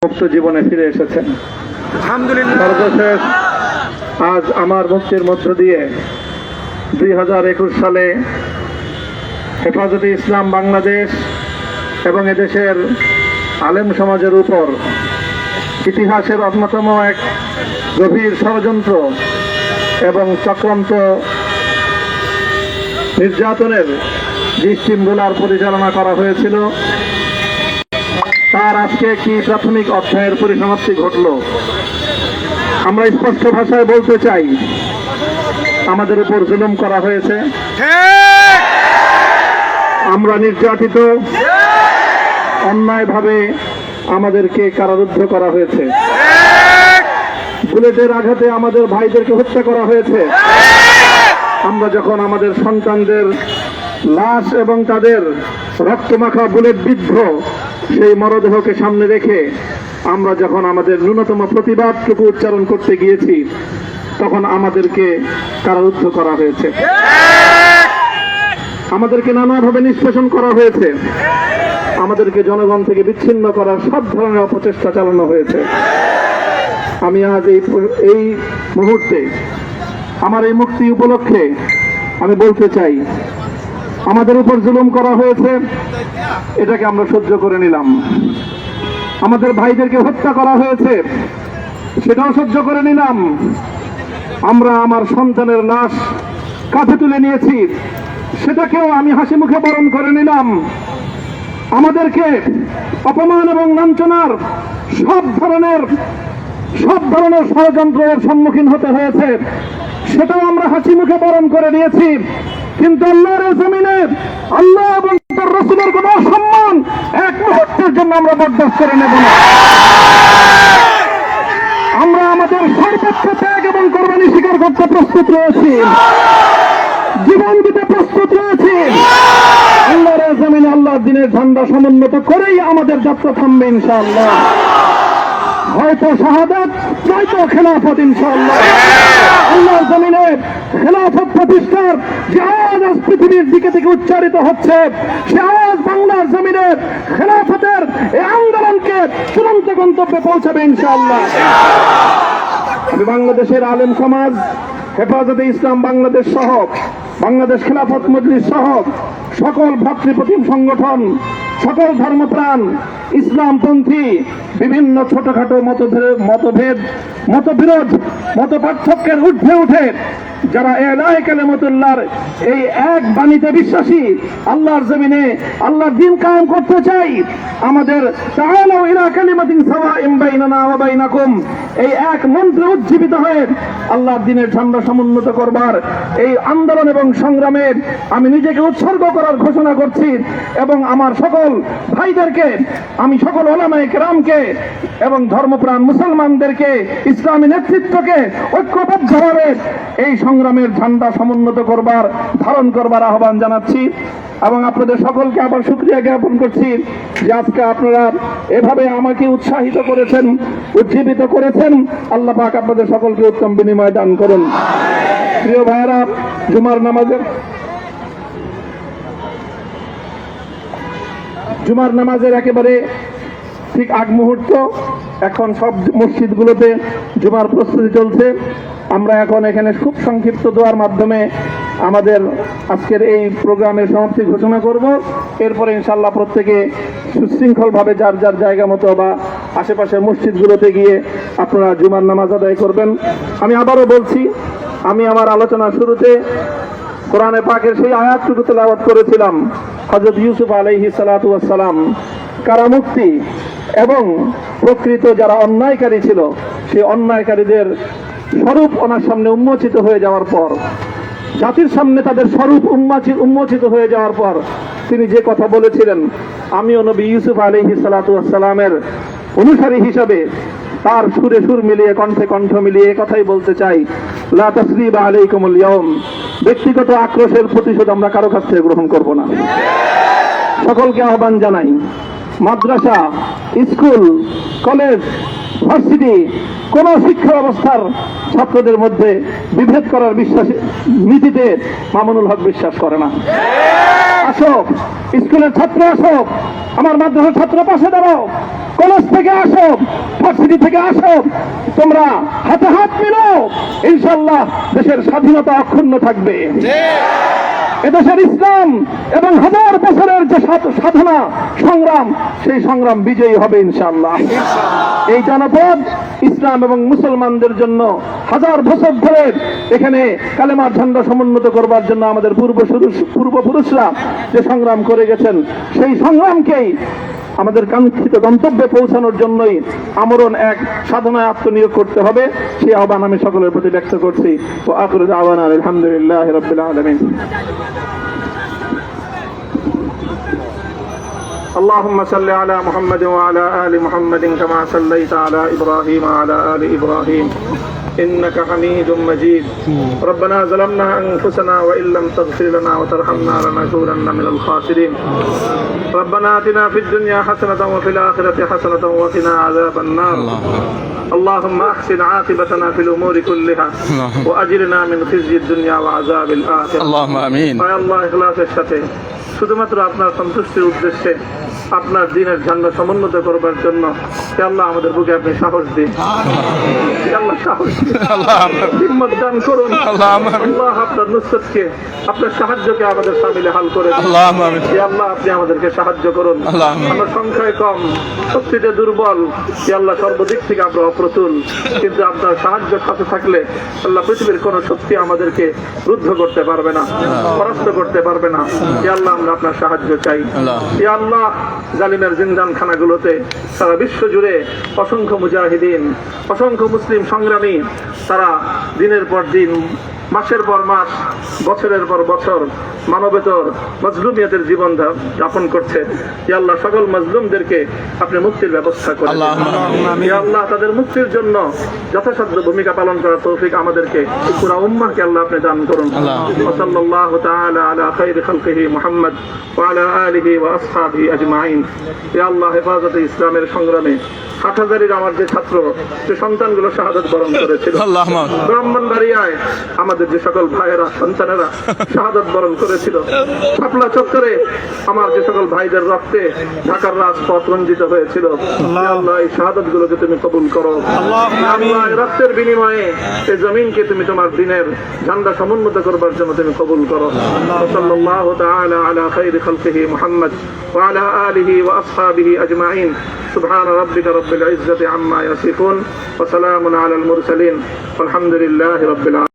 মুক্ত জীবনে ফিরে এসেছেন। আলহামদুলিল্লাহ। সর্বশেষ আজ আমার মুক্তির মধ্য দিয়ে 2021 সালে হেফাজতে ইসলাম বাংলাদেশ এবং এদেশের আলেম সমাজের উপর ইতিহাসের অন্যতম এক গভীর ষড়যন্ত্র এবং চক্রান্ত নির্যাতনের যে স্টিমগুলার পরিচালনা করা হয়েছিল, তার আজকে একটি প্রাথমিক অধ্যায়ের পরিসমাপ্তি ঘটল। আমরা স্পষ্ট ভাষায় বলতে চাই, আমাদের উপর জুলুম করা হয়েছে, আমরা নির্যাতিত, অন্যায়ভাবে আমাদেরকে কারারুদ্ধ করা হয়েছে, বুলেটের আঘাতে আমাদের ভাইদেরকে হত্যা করা হয়েছে। আমরা যখন আমাদের সন্তানদের লাশ এবং তাদের রক্তমাখা বুলেট বিদ্ধ সেই মরদেহকে সামনে রেখে আমরা যখন আমাদের ন্যূনতম প্রতিবাদটুকু উচ্চারণ করতে গিয়েছি, তখন আমাদেরকে কারারুদ্ধ করা হয়েছে, আমাদেরকে নানাভাবে নিষ্পেষণ করা হয়েছে, আমাদেরকে জনগণ থেকে বিচ্ছিন্ন করার সব ধরনের অপচেষ্টা চালানো হয়েছে। আমি আজ এই মুহূর্তে আমার এই মুক্তি উপলক্ষে আমি বলতে চাই, আমাদের উপর জুলুম করা হয়েছে, এটাকে আমরা সহ্য করে নিলাম। আমাদের ভাইদেরকে হত্যা করা হয়েছে, সেটাও সহ্য করে নিলাম। আমরা আমার সন্তানের লাশ কাঁধে তুলে নিয়েছি, সেটাকেও আমি হাসি মুখে বরণ করে নিলাম। আমাদেরকে অপমান এবং লাঞ্ছনার সব ধরনের ষড়যন্ত্রের সম্মুখীন হতে হয়েছে, সেটাও আমরা হাসি মুখে বরণ করে নিয়েছি। কিন্তু আল্লাহর জমিনে আল্লাহ এবং তার রাসূলের কোন সম্মান এক মুহূর্তের জন্য আমরা বরদাস্ত করে নেব না। আমরা আমাদের সর্বোচ্চ ত্যাগ এবং কোরবানি স্বীকার করতে প্রস্তুত রয়েছি, জীবন দিতে প্রস্তুত রয়েছি। আল্লাহর জমিনে আল্লাহর দ্বীনের ঝান্ডা সমুন্নত করেই আমাদের যাত্রা থামবে ইনশাআল্লাহ। হয়তো শাহাদাত, নয়তো খেলাফত ইনশাআল্লাহ। আল্লাহর জমিনে খেলাফত প্রতিষ্ঠার যে আওয়াজ আজ পৃথিবীর দিকে থেকে উচ্চারিত হচ্ছে, সে আওয়াজ বাংলার জমিনে খেলাফতের এই আন্দোলনকে চূড়ান্ত গন্তব্যে পৌঁছাবে ইনশাআল্লাহ। আমি বাংলাদেশের আলেম সমাজ, হেফাজতে ইসলাম বাংলাদেশ সহ বাংলাদেশ খেলাফত মজলিস সহ সকল ভ্রাতৃপ্রতিম সংগঠন, সকল ধর্মপ্রাণ, ইসলামপন্থী বিভিন্ন ছোটখাটো মতভেদ, মতবিরোধ, মত পার্থক্যের ঊর্ধ্বে উঠে যারা এলাহে কালিমাতুল্লাহর এই এক বাণীতে বিশ্বাসী, আল্লাহর জমিনে আল্লাহর দ্বীন কায়েম করতে চাই, আমাদের তাআলাউ ইলা কালিমাতিন সাওয়াইন বাইনানা ওয়া বাইনাকুম এই এক মন্ত্রে উজ্জীবিত হয়ে আল্লাহর দ্বীনের ঝান্ডা সমুন্নত করবার এই আন্দোলন এবং সংগ্রামে আমি নিজেকে উৎসর্গ করার ঘোষণা করছি। এবং আমার সকল ভাইদেরকে, আমি সকল উলামায়ে কেরামকে এবং ধর্মপ্রাণ মুসলমানদেরকে, ইসলামী নেতৃত্বকে ঐক্যবদ্ধভাবে এই সংগ্রামের ঝান্ডা সমুন্নত করবার, ধারণ করবার আহ্বান জানাচ্ছি। এবং আপনাদের সকলকে আবার শুকরিয়া জ্ঞাপন করছি যে আজকে আপনারা এভাবে আমাকে উৎসাহিত করেছেন, উজ্জীবিত করেছেন। আল্লাহ পাক আপনাদের সকলকে উত্তম বিনিময় দান করুন। প্রিয় ভাইয়েরা, জুমার নামাজের একেবারে ঠিক আগ মুহূর্ত, এখন সব মসজিদগুলোতে জুমার প্রস্তুতি চলছে। আমরা এখন এখানে খুব সংক্ষিপ্ত দোয়ার মাধ্যমে আমাদের আজকের এই প্রোগ্রামের সমাপ্তি ঘোষণা করব। এরপরে ইনশাআল্লাহ প্রত্যেকে সুশৃঙ্খলভাবে যার যার জায়গা মতো বা আশেপাশের মসজিদগুলোতে গিয়ে আপনারা জুমার নামাজ আদায় করবেন। আমি আবারও বলছি, আমি আমার আলোচনার শুরুতে কোরআনে পাকের সেই আয়াতটুকু তেলাওয়াত করেছিলাম, হযরত ইউসুফ আলাইহিস সালাতু ওয়াস সালাম কারামুক্তি এবং প্রকৃত যারা অন্যায়কারী ছিল, সেই অন্যায়কারীদের স্বরূপ ওনার সামনে উন্মোচিত হয়ে যাওয়ার পর, জাতির সামনে তাদের স্বরূপ উন্মোচিত হয়ে যাওয়ার পর তিনি যে কথা বলেছিলেন, আমিও নবী ইউসুফ আলাইহিস সালাতু ওয়াস সালামের অনুসারী হিসাবে তার সুরে সুর মিলিয়ে, কণ্ঠে কণ্ঠ মিলিয়ে কথাই বলতে চাই, লা তাসরিবা আলাইকুমুল ইয়াউম। ব্যক্তিগত আক্রোশের প্রতিশোধ আমরা কারো কাছ থেকে গ্রহণ করব না। সকলকে আহ্বান জানাই, মাদ্রাসা, স্কুল, কলেজ, ভার্সিটি কোন শিক্ষা ব্যবস্থার ছাত্রদের মধ্যে বিভেদ করার নীতিতে মামুনুল হক বিশ্বাস করে না। আসো, স্কুলের ছাত্র আসো, আমার মাদ্রাসার ছাত্র পাশে দাঁড়াও। কলেজ থেকে আসো, ভার্সিটি থেকে আসো, তোমরা হাতে হাত মিলাও, ইনশাআল্লাহ দেশের স্বাধীনতা অক্ষুণ্ণ থাকবে। এদেশের ইসলাম এবং হাজার বছরের যে সাধনা সংগ্রাম, সেই সংগ্রাম বিজয়ী হবে ইনশাআল্লাহ। এই জনপদ ইসলাম এবং মুসলমানদের জন্য হাজার বছর ধরে এখানে কালেমার ঝান্ডা সমুন্নত করবার জন্য আমাদের পূর্বপুরুষরা যে সংগ্রাম করে গেছেন, সেই সংগ্রামকেই আমাদের কাঙ্ক্ষিত গন্তব্যে পৌঁছানোর জন্যই আমরণ এক সাধনায় আত্মনিয়োগ করতে হবে। সেই আহ্বান আমি সকলের প্রতি ব্যক্ত করছি। ওয়া আখিরু দাওয়ানা আলহামদুলিল্লাহি রাব্বিল আলামিন। اللهم صل على محمد وعلى آل محمد كما صليت على إبراهيم وعلى آل إبراهيم إنك حميد مجيد. ربنا ظلمنا أنفسنا وإن لم تغفر لنا وترحمنا لنكونن من الخاسرين. ربنا آتنا في الدنيا حسنة وفي الآخرة حسنة وقنا عذاب النار. اللهم أحسن عاقبتنا في الأمور كلها وأجرنا من خزي الدنيا وعذاب الآخرة. اللهم آمين. يا الله إخلاصের সাথে শুধুমাত্র আপনার সন্তুষ্টির উদ্দেশ্যে আপনার দ্বীনের ঝান্ডা সমুন্নত করবার জন্য হে আল্লাহ আমাদের বুকে আপনি সাহস দিন, হে আল্লাহ সাহস দিন, হিম্মত দান করুন। আল্লাহ আপনার নুসরতকে, আপনার সাহায্যকে আমাদের সামিলে হাল করে দিন। হে আল্লাহ আপনি আমাদেরকে সাহায্য করুন। আমরা সংখ্যায় কম, শক্তিতে দুর্বল, হে আল্লাহ সর্বদিক থেকে আমরা অপ্রতুল, কিন্তু আপনার সাহায্য সাথে থাকলে আল্লাহ পৃথিবীর কোন শক্তি আমাদেরকে রুদ্ধ করতে পারবে না, পরাস্ত করতে পারবে না। হে আল্লাহ আমরা আপনার সাহায্য চাই। হে আল্লাহ জালিমের জিন্দানখানাগুলোতে সারা বিশ্ব জুড়ে অসংখ্য মুজাহিদিন, অসংখ্য মুসলিম সংগ্রামী, তারা দিনের পর দিন, মাসের পর মাস, বছরের পর বছর মানবেতর মজলুমিয়তের জীবন যাপন করছে। ইয়া আল্লাহ সকল মজলুমদেরকে আপনি মুক্তির ব্যবস্থা করেন। ইয়া আল্লাহ তাদের মুক্তির জন্য যথাসাধ্য ভূমিকা পালন করার তৌফিক আমাদেরকে, পুরা উম্মাহকে আল্লাহ আপনি দান করুন। সাল্লাল্লাহু তাআলা আলা খায়রি খালকিহি মুহাম্মদ ওয়া আলা আলিহি ওয়া আসহাবিহি আজমাইন। ইয়া আল্লাহ হেফাজতে ইসলামের সংগ্রামে হাটহাজারীর আমার যে ছাত্র, যে সন্তানগুলো শাহাদাত বরণ করেছিল, ব্রাহ্মণবাড়িয়ায় আমাদের যে সকল ভাইয়েরা, সন্তানেরা শাহাদাত বরণ করেছিল, শাপলা চত্বরে আমার যে সকল ভাইদের রক্তে ঢাকার রাজপথ রঞ্জিত হয়েছিল, আল্লাহ এই শাহাদাত গুলোকে তুমি কবুল করো। আল্লাহ এই রক্তের বিনিময়ে এই জমিনকে তুমি তোমার দ্বীনের ঝান্ডা সমুন্নত করবার জন্য তুমি কবুল করো। সাল্লাল্লাহু তাআলা আলা খায়রি খালকিহি মুহাম্মদ ওয়া আলা আলিহি ওয়া আসহাবিহি আজমাইন। সুবহান রাব্বিকা রাব্বিল ইজ্জাতি আম্মা ইয়াসিফুন ওয়া সালামুন আলাল মুরসালিন ওয়ালহামদুলিল্লাহি রাব্বিল আলামিন।